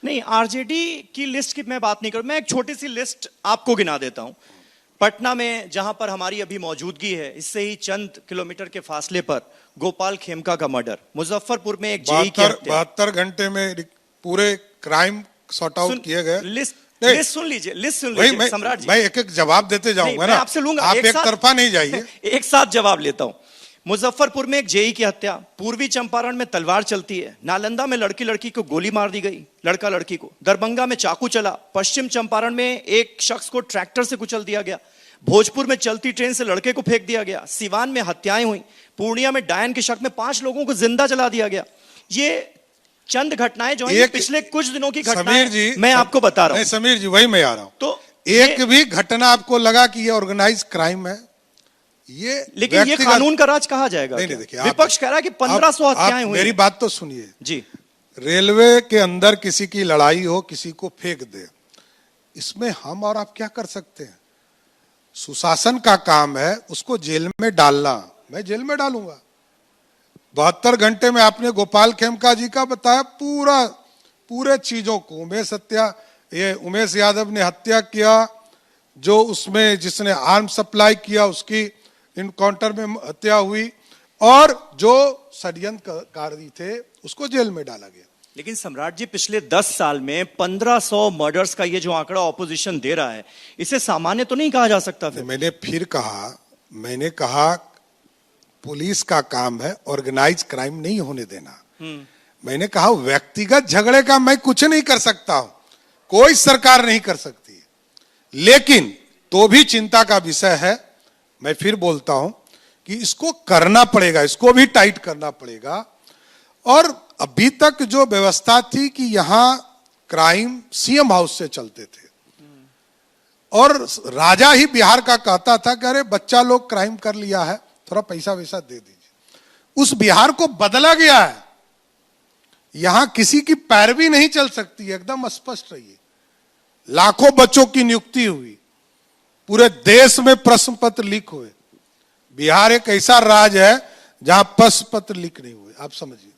नहीं, आरजेडी की लिस्ट की मैं बात नहीं करूं, मैं एक छोटी सी लिस्ट आपको गिना देता हूं। पटना में जहां पर हमारी अभी मौजूदगी है, इससे ही चंद किलोमीटर के फासले पर गोपाल खेमका का मर्डर, मुजफ्फरपुर में एक जेई की हत्या। 72 घंटे में पूरे क्राइम सॉर्ट आउट किए गए। लिस्ट सुन लीजिए सम्राट जी। मैं एक एक जवाब देते जाऊंगा ना, आपसे लूंगा, आप एक तरफा नहीं जाइए। एक साथ जवाब लेता हूं। मुजफ्फरपुर में एक जेई की हत्या, पूर्वी चंपारण में तलवार चलती है, नालंदा में लड़की को गोली मार दी गई, लड़का लड़की को, दरभंगा में चाकू चला, पश्चिम चंपारण में एक शख्स को ट्रैक्टर से कुचल दिया गया, भोजपुर में चलती ट्रेन से लड़के को फेंक दिया गया, सिवान में हत्याएं हुई, पूर्णिया में डायन के शक में 5 लोगों को जिंदा जला दिया गया। ये चंद घटनाएं जो हैं पिछले कुछ दिनों की घटनाएं मैं आपको बता रहा हूं। समीर जी, वही मैं आ रहा हूं। तो एक भी घटना आपको लगा कि ये ऑर्गेनाइज क्राइम है? ये लेकिन ये कानून का राज कहा जाएगा? नहीं, देखिए, विपक्ष कह रहा है कि 1500 हत्याएं हुई। मेरी बात तो सुनिए जी। रेलवे के अंदर किसी की लड़ाई हो, किसी को फेंक दे, इसमें हम और आप क्या कर सकते हैं? सुशासन का काम है उसको जेल में डालना। मैं जेल में डालूंगा। 72 घंटे में आपने गोपाल खेमका जी का बताया पूरे चीजों को। उमेश यादव ने हत्या किया, जो उसमें जिसने आर्म सप्लाई किया उसकी इनकाउंटर में हत्या हुई, और जो षड्यंत्रकारी थे उसको जेल में डाला गया। लेकिन सम्राट जी, पिछले 10 साल में 1500 मर्डर्स का ये जो आंकड़ा ऑपोजिशन दे रहा है, इसे सामान्य तो नहीं कहा जा सकता? फिर मैंने कहा पुलिस का काम है ऑर्गेनाइज क्राइम नहीं होने देना। मैंने कहा व्यक्तिगत झगड़े का मैं कुछ नहीं कर सकता हूं, कोई सरकार नहीं कर सकती, लेकिन तो भी चिंता का विषय है। मैं फिर बोलता हूं कि इसको करना पड़ेगा, इसको भी टाइट करना पड़ेगा। और अभी तक जो व्यवस्था थी कि यहां क्राइम सीएम हाउस से चलते थे, और राजा ही बिहार का कहता था कि अरे बच्चा लोग क्राइम कर लिया है, थोड़ा पैसा वैसा दे दीजिए। उस बिहार को बदला गया है। यहां किसी की पैरवी नहीं चल सकती, एकदम स्पष्ट रहिए। लाखों बच्चों की नियुक्ति हुई, पूरे देश में प्रश्न पत्र लीक हुए। बिहार एक ऐसा राज्य है जहां प्रश्न पत्र लीक नहीं हुए। आप समझिए,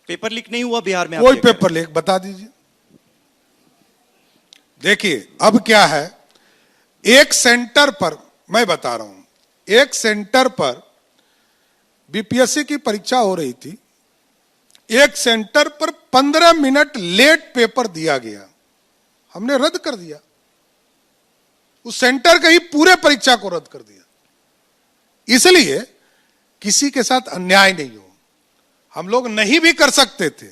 पेपर लीक नहीं हुआ बिहार में? कोई पेपर लीक बता दीजिए। देखिए अब क्या है, एक सेंटर पर मैं बता रहा हूं, एक सेंटर पर बीपीएससी की परीक्षा हो रही थी, एक सेंटर पर 15 मिनट लेट पेपर दिया गया, हमने रद्द कर दिया। उस सेंटर का ही पूरे परीक्षा को रद्द कर दिया, इसलिए किसी के साथ अन्याय नहीं हो। हम लोग नहीं भी कर सकते थे,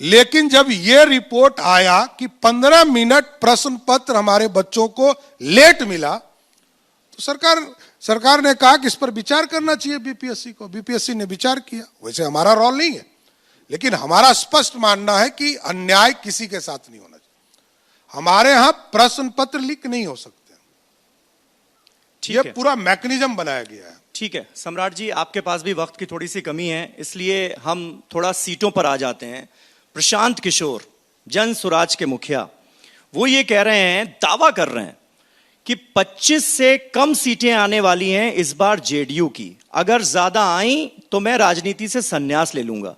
लेकिन जब यह रिपोर्ट आया कि 15 मिनट प्रश्न पत्र हमारे बच्चों को लेट मिला, तो सरकार ने कहा कि इस पर विचार करना चाहिए बीपीएससी को। बीपीएससी ने विचार किया। वैसे हमारा रोल नहीं है, लेकिन हमारा स्पष्ट मानना है कि अन्याय किसी के साथ नहीं होना चाहिए। हमारे यहां प्रश्न पत्र लीक नहीं हो सकते। यह पूरा मैकेनिज्म बनाया गया है। ठीक है सम्राट जी, आपके पास भी वक्त की थोड़ी सी कमी है, इसलिए हम थोड़ा सीटों पर आ जाते हैं। प्रशांत किशोर, जन स्वराज के मुखिया, वो ये कह रहे हैं, दावा कर रहे हैं कि 25 से कम सीटें आने वाली हैं इस बार जेडीयू की। अगर ज्यादा आई तो मैं राजनीति से संन्यास ले लूंगा।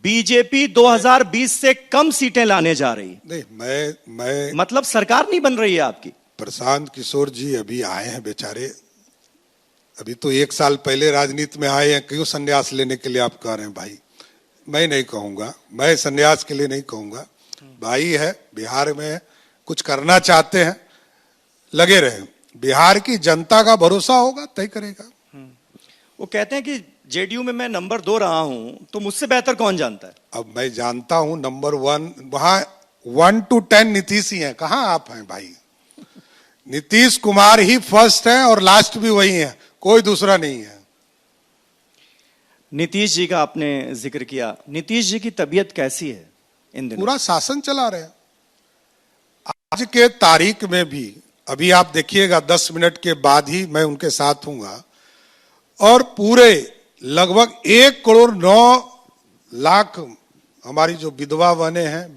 बीजेपी 2020 से कम सीटें लाने जा रही। नहीं, मैं मतलब सरकार नहीं बन रही है आपकी। प्रशांत किशोर जी अभी आए हैं बेचारे, अभी तो 1 साल पहले राजनीति में आए हैं, क्यों संन्यास लेने के लिए आप कह रहे हैं? भाई मैं नहीं कहूंगा, मैं संन्यास के लिए नहीं कहूंगा। भाई है, बिहार में कुछ करना चाहते हैं, लगे रहे। बिहार की जनता का भरोसा होगा, तय करेगा। वो कहते हैं कि जेडीयू में मैं नंबर 2 रहा हूं, तो मुझसे बेहतर कौन जानता है? अब मैं जानता हूं नंबर 1 वहां 1 to 10 नीतीश ही है। कहां आप हैं भाई? नीतीश कुमार ही फर्स्ट है और लास्ट भी वही है, कोई दूसरा नहीं है। नीतीश जी का आपने जिक्र किया, नीतीश जी की तबीयत कैसी है इन दिनों? पूरा शासन चला रहे हैं। आज के तारीख में भी, अभी आप देखिएगा 10 मिनट के बाद ही मैं उनके साथ हूंगा, और पूरे लगभग 1,09,00,000 हमारी जो विधवा बने हैं,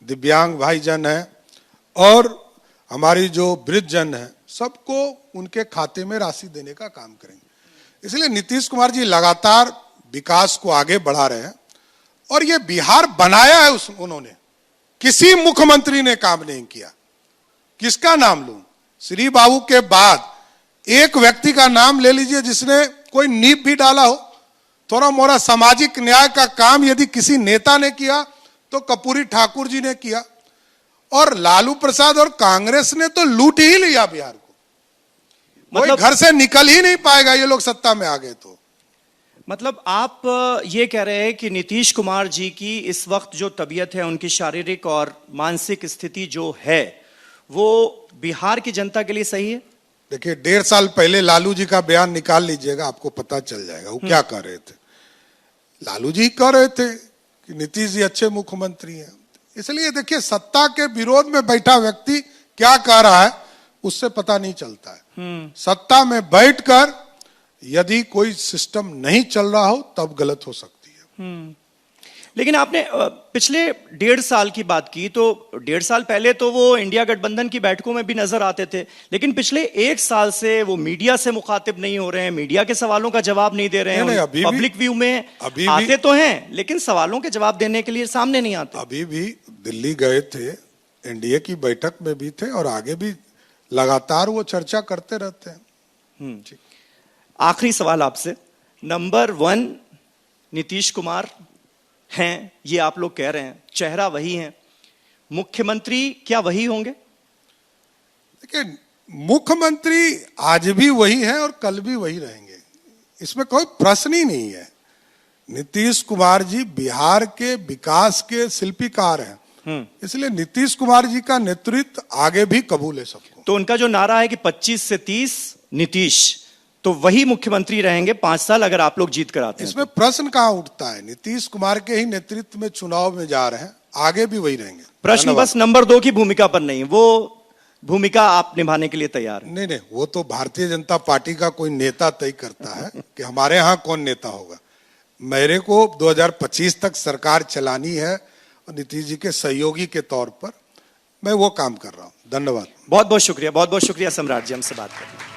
दिव्यांग भाईजन हैं, और हमारी जो वृद्ध जन है, सबको उनके खाते में राशि देने का काम करेंगे। इसलिए नीतीश कुमार जी लगातार विकास को आगे बढ़ा रहे हैं। और ये बिहार बनाया है उन्होंने, किसी मुख्यमंत्री ने काम नहीं किया। किसका नाम लूं? श्री बाबू के बाद एक व्यक्ति का नाम ले लीजिए जिसने कोई नींव भी डाला हो। थोड़ा मोड़ा सामाजिक न्याय का काम यदि किसी नेता ने किया तो कर्पूरी ठाकुर जी ने किया, और लालू प्रसाद और कांग्रेस ने तो लूट ही लिया बिहार को। मतलब घर से निकल ही नहीं पाएगा ये लोग सत्ता में आ गए तो। मतलब आप ये कह रहे हैं कि नीतीश कुमार जी की इस वक्त जो तबीयत है, उनकी शारीरिक और मानसिक स्थिति जो है, वो बिहार की जनता के लिए सही है? देखिए, 1.5 साल पहले लालू जी का बयान निकाल लीजिएगा, आपको पता चल जाएगा वो क्या कह रहे थे। लालू जी कह रहे थे कि नीतीश जी अच्छे मुख्यमंत्री हैं। इसलिए देखिए, सत्ता के विरोध में बैठा व्यक्ति क्या कह रहा है उससे पता नहीं चलता है। सत्ता में बैठकर यदि कोई सिस्टम नहीं चल रहा हो तब गलत हो सकती है। लेकिन आपने पिछले 1.5 साल की बात की, तो 1.5 साल पहले तो वो इंडिया गठबंधन की बैठकों में भी नजर आते थे, लेकिन पिछले 1 साल से वो मीडिया से मुखातिब नहीं हो रहे हैं, मीडिया के सवालों का जवाब नहीं दे रहे हैं। पब्लिक व्यू में आते तो हैं लेकिन सवालों के जवाब देने के लिए सामने नहीं आते। अभी भी दिल्ली गए थे, एनडीए की बैठक में भी थे और आगे भी लगातार वो चर्चा करते रहते हैं। आखिरी सवाल आपसे, नंबर 1 नीतीश कुमार हैं, ये आप लोग कह रहे हैं, चेहरा वही है, मुख्यमंत्री क्या वही होंगे? देखिए, मुख्यमंत्री आज भी वही है और कल भी वही रहेंगे, इसमें कोई प्रश्न ही नहीं है। नीतीश कुमार जी बिहार के विकास के शिल्पीकार हैं, इसलिए नीतीश कुमार जी का नेतृत्व आगे भी कबूल है सबको। तो उनका जो नारा है कि 25 से 30 नीतीश, तो वही मुख्यमंत्री रहेंगे 5 साल अगर आप लोग जीत कर आते हैं। इसमें प्रश्न कहां उठता है? नीतीश कुमार के ही नेतृत्व में चुनाव में जा रहे हैं, आगे भी वही रहेंगे। प्रश्न बस नंबर 2 की भूमिका पर नहीं, वो भूमिका आप निभाने के लिए तैयार हैं? नहीं, वो तो भारतीय जनता पार्टी का कोई नेता तय करता है कि हमारे यहाँ कौन नेता होगा। मेरे को 2025 तक सरकार चलानी है और नीतीश जी के सहयोगी के तौर पर मैं वो काम कर रहा हूँ। धन्यवाद। बहुत बहुत शुक्रिया, बहुत बहुत शुक्रिया सम्राट जी हमसे बात करने।